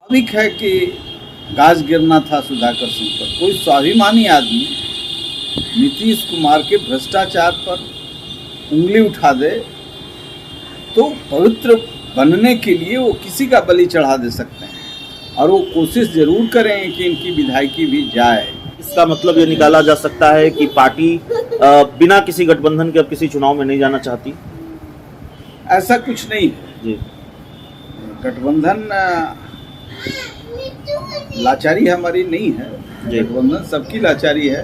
स्वाभाविक है कि गाज गिरना था सुधाकर सिंह पर। कोई स्वाभिमानी आदमी नीतीश कुमार के भ्रष्टाचार पर उंगली उठा दे तो पवित्र बनने के लिए वो किसी का बलि चढ़ा दे सकते हैं, और वो कोशिश जरूर करें कि इनकी विधायकी भी जाए। इसका मतलब ये निकाला जा सकता है कि पार्टी बिना किसी गठबंधन के अब किसी चुनाव में नहीं जाना चाहती। ऐसा कुछ नहीं है जी, गठबंधन लाचारी हमारी नहीं है, जी। गठबंधन सबकी लाचारी है।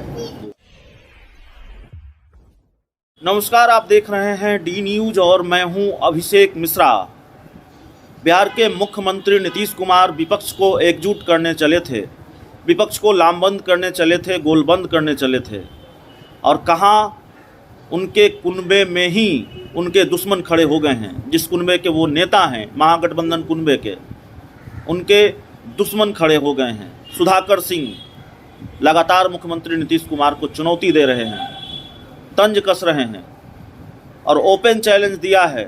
नमस्कार, आप देख रहे हैं डी न्यूज और मैं हूं अभिषेक मिश्रा। बिहार के मुख्यमंत्री नीतीश कुमार विपक्ष को एकजुट करने चले थे, विपक्ष को लामबंद करने चले थे, गोलबंद करने चले थे, और कहाँ उनके कुनबे में ही उनके दुश्मन खड़े हो गए हैं। जिस कुनबे के वो नेता हैं, महागठबंधन कुनबे के, उनके दुश्मन खड़े हो गए हैं। सुधाकर सिंह लगातार मुख्यमंत्री नीतीश कुमार को चुनौती दे रहे हैं, तंज कस रहे हैं और ओपन चैलेंज दिया है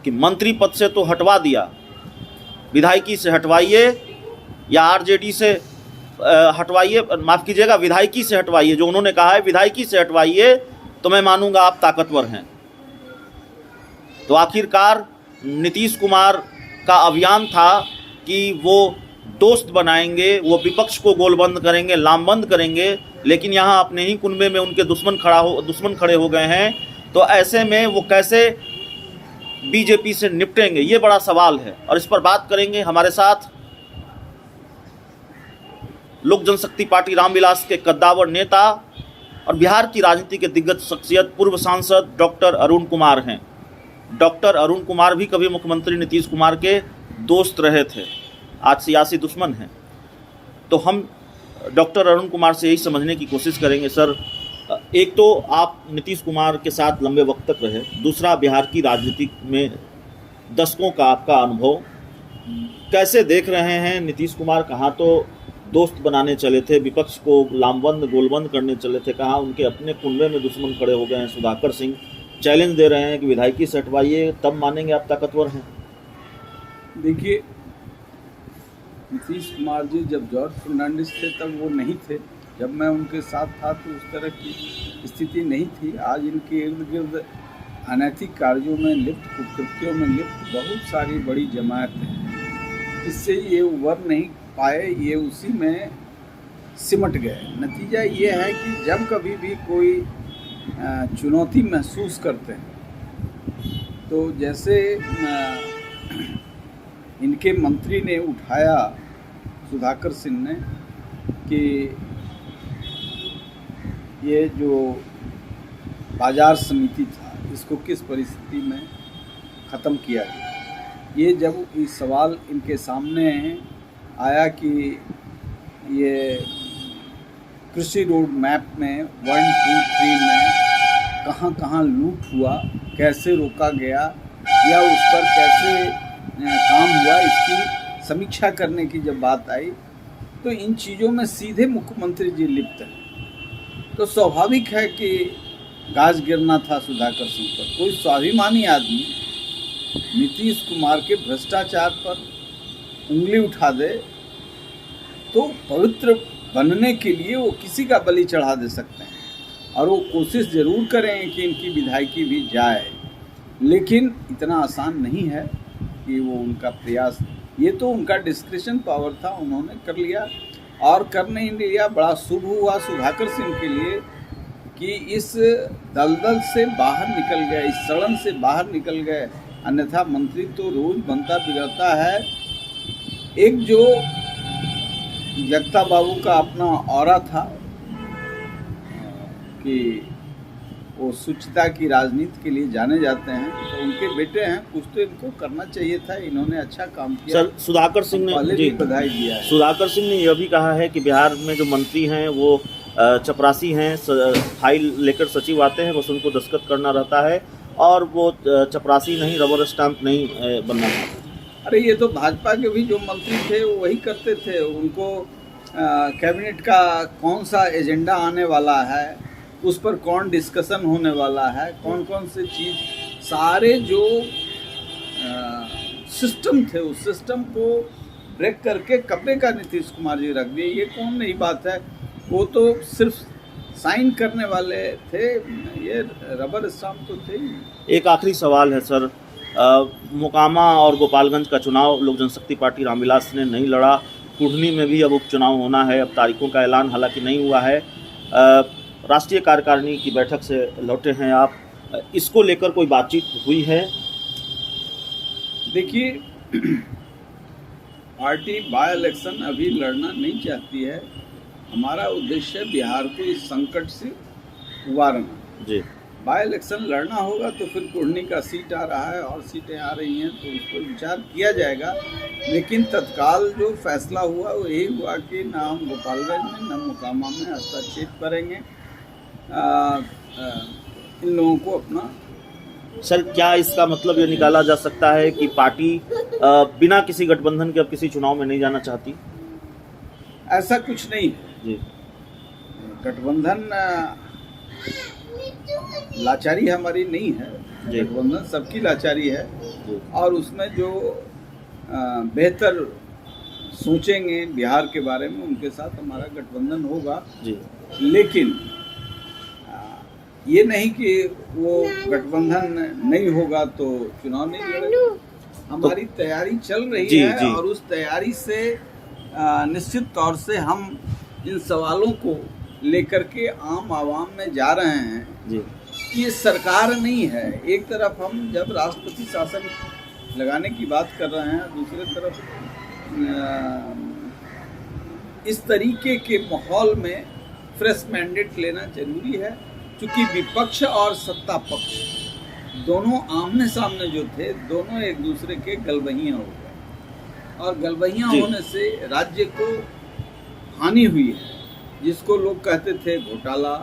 कि मंत्री पद से तो हटवा दिया, विधायकी से हटवाइए या आरजेडी से हटवाइए, माफ़ कीजिएगा, विधायकी से हटवाइए। जो उन्होंने कहा है विधायकी से हटवाइए तो मैं मानूंगा आप ताकतवर हैं। तो आखिरकार नीतीश कुमार का अभियान था कि वो दोस्त बनाएंगे, वो विपक्ष को गोलबंद करेंगे, लामबंद करेंगे, लेकिन यहाँ अपने ही कुनबे में उनके दुश्मन खड़े हो गए हैं। तो ऐसे में वो कैसे बीजेपी से निपटेंगे, ये बड़ा सवाल है, और इस पर बात करेंगे। हमारे साथ लोक जनशक्ति पार्टी रामविलास के कद्दावर नेता और बिहार की राजनीति के दिग्गज शख्सियत पूर्व सांसद डॉक्टर अरुण कुमार हैं। डॉक्टर अरुण कुमार भी कभी मुख्यमंत्री नीतीश कुमार के दोस्त रहे थे, आज सियासी दुश्मन हैं। तो हम डॉक्टर अरुण कुमार से यही समझने की कोशिश करेंगे। सर, एक तो आप नीतीश कुमार के साथ लंबे वक्त तक रहे, दूसरा बिहार की राजनीति में दशकों का आपका अनुभव, कैसे देख रहे हैं नीतीश कुमार कहाँ तो दोस्त बनाने चले थे, विपक्ष को लामबंद गोलबंद करने चले थे, कहाँ उनके अपने कुनबे में दुश्मन खड़े हो गए हैं। सुधाकर सिंह चैलेंज दे रहे हैं कि विधायकी से हटवाइए तब मानेंगे आप ताकतवर हैं। देखिए, नीतीश कुमार जी जब जॉर्ज फर्नांडिस थे तब वो नहीं थे, जब मैं उनके साथ था तो उस तरह की स्थिति नहीं थी। आज इनके इर्द गिर्द अनैतिक कार्यों में लिप्त, कुकृत्यों में लिप्त बहुत सारी बड़ी जमात है। इससे ये उभर नहीं पाए, ये उसी में सिमट गए। नतीजा ये है कि जब कभी भी कोई चुनौती महसूस करते हैं तो जैसे इनके मंत्री ने उठाया, सुधाकर सिंह ने, कि ये जो बाजार समिति था इसको किस परिस्थिति में ख़त्म किया गया। ये जब इस सवाल इनके सामने आया कि ये कृषि रोड मैप में 1, 2, 3 में कहाँ कहाँ लूट हुआ, कैसे रोका गया या उस पर कैसे काम हुआ, इसकी समीक्षा करने की जब बात आई तो इन चीज़ों में सीधे मुख्यमंत्री जी लिप्त हैं। तो स्वाभाविक है कि गाज गिरना था सुधाकर सिंह पर। कोई स्वाभिमानी आदमी नीतीश कुमार के भ्रष्टाचार पर उंगली उठा दे तो पवित्र बनने के लिए वो किसी का बलि चढ़ा दे सकते हैं, और वो कोशिश ज़रूर करें कि इनकी विधायकी भी जाए। लेकिन इतना आसान नहीं है कि वो उनका प्रयास, ये तो उनका डिस्क्रिशन पावर था, उन्होंने कर लिया और कर नहीं लिया। बड़ा शुभ हुआ सुधाकर सिंह के लिए कि इस दलदल से बाहर निकल गए, इस सड़न से बाहर निकल गए। अन्यथा मंत्री तो रोज बनता बिगड़ता है। एक जो जगता बाबू का अपना ऑरा था कि वो शुचिता की राजनीति के लिए जाने जाते हैं, तो उनके बेटे हैं, कुछ तो इनको करना चाहिए था। इन्होंने अच्छा काम किया। सर, सुधाकर सिंह ने पहले भी बधाई दिया है। सुधाकर सिंह ने यह भी कहा है कि बिहार में जो मंत्री हैं वो चपरासी हैं, फाइल लेकर सचिव आते हैं, बस उनको दस्तखत करना रहता है, और वो चपरासी नहीं, रबर स्टाम्प नहीं बनना चाहते। अरे ये तो भाजपा के भी जो मंत्री थे वो वही करते थे। उनको कैबिनेट का कौन सा एजेंडा आने वाला है, उस पर कौन डिस्कशन होने वाला है, कौन कौन से चीज़, सारे जो सिस्टम थे, उस सिस्टम को ब्रेक करके कब्बे का नीतीश कुमार जी रख दिए। ये कौन नई बात है, वो तो सिर्फ साइन करने वाले थे, ये रबर स्टाम्प तो थे ही। एक आखिरी सवाल है सर, मोकामा और गोपालगंज का चुनाव लोक जनशक्ति पार्टी रामविलास ने नहीं लड़ा, कुढ़नी में भी अब उपचुनाव होना है, अब तारीखों का ऐलान हालांकि नहीं हुआ है। राष्ट्रीय कार्यकारिणी की बैठक से लौटे हैं आप, इसको लेकर कोई बातचीत हुई है? देखिए, पार्टी बाय इलेक्शन अभी लड़ना नहीं चाहती है। हमारा उद्देश्य बिहार को इस संकट से उबारना। जी, बाय इलेक्शन लड़ना होगा तो फिर कुढ़नी का सीट आ रहा है और सीटें आ रही हैं, तो उस पर विचार किया जाएगा। लेकिन तत्काल जो फैसला हुआ वो यही हुआ कि ना हम गोपालगंज में ना मोकामा में हस्तक्षेप करेंगे। इन लोगों को अपना सर क्या इसका मतलब ये निकाला जा सकता है कि पार्टी बिना किसी गठबंधन के अब किसी चुनाव में नहीं जाना चाहती? ऐसा कुछ नहीं है जी, गठबंधन लाचारी हमारी नहीं है, जी। गठबंधन सबकी लाचारी है जी। और उसमें जो बेहतर सोचेंगे बिहार के बारे में उनके साथ हमारा गठबंधन होगा। जी। लेकिन ये नहीं कि वो गठबंधन नहीं होगा तो चुनाव नहीं लड़ेगा। हमारी तैयारी चल रही जी, है जी। और उस तैयारी से निश्चित तौर से हम इन सवालों को लेकर के आम आवाम में जा रहे हैं। जी। ये सरकार नहीं है, एक तरफ हम जब राष्ट्रपति शासन लगाने की बात कर रहे हैं, दूसरी तरफ इस तरीके के माहौल में फ्रेश मैंडेट लेना जरूरी है, क्योंकि विपक्ष और सत्ता पक्ष दोनों आमने सामने जो थे, दोनों एक दूसरे के गलबहियाँ हो गए और गलबहियाँ होने से राज्य को हानि हुई है। जिसको लोग कहते थे घोटाला,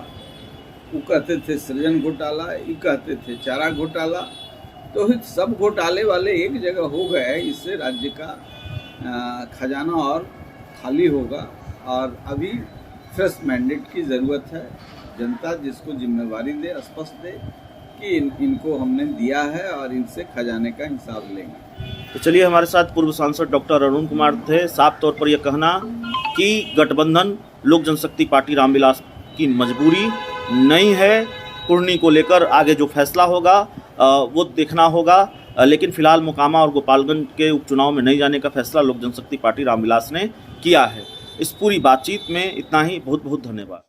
वो कहते थे सृजन घोटाला, ये कहते थे चारा घोटाला, तो सब घोटाले वाले एक जगह हो गए। इससे राज्य का खजाना और खाली होगा और अभी फ्रेश मैंडेट की ज़रूरत है। जनता जिसको जिम्मेवारी दे, स्पष्ट दे कि इनको हमने दिया है और इनसे खजाने का हिसाब लेंगे। तो चलिए, हमारे साथ पूर्व सांसद डॉक्टर अरुण कुमार थे। साफ तौर पर यह कहना कि गठबंधन लोक जनशक्ति पार्टी रामविलास की मजबूरी नहीं है, कुढ़नी को लेकर आगे जो फैसला होगा वो देखना होगा, लेकिन फिलहाल मोकामा और गोपालगंज के उपचुनाव में नहीं जाने का फैसला लोक जनशक्ति पार्टी रामविलास ने किया है। इस पूरी बातचीत में इतना ही। बहुत बहुत धन्यवाद।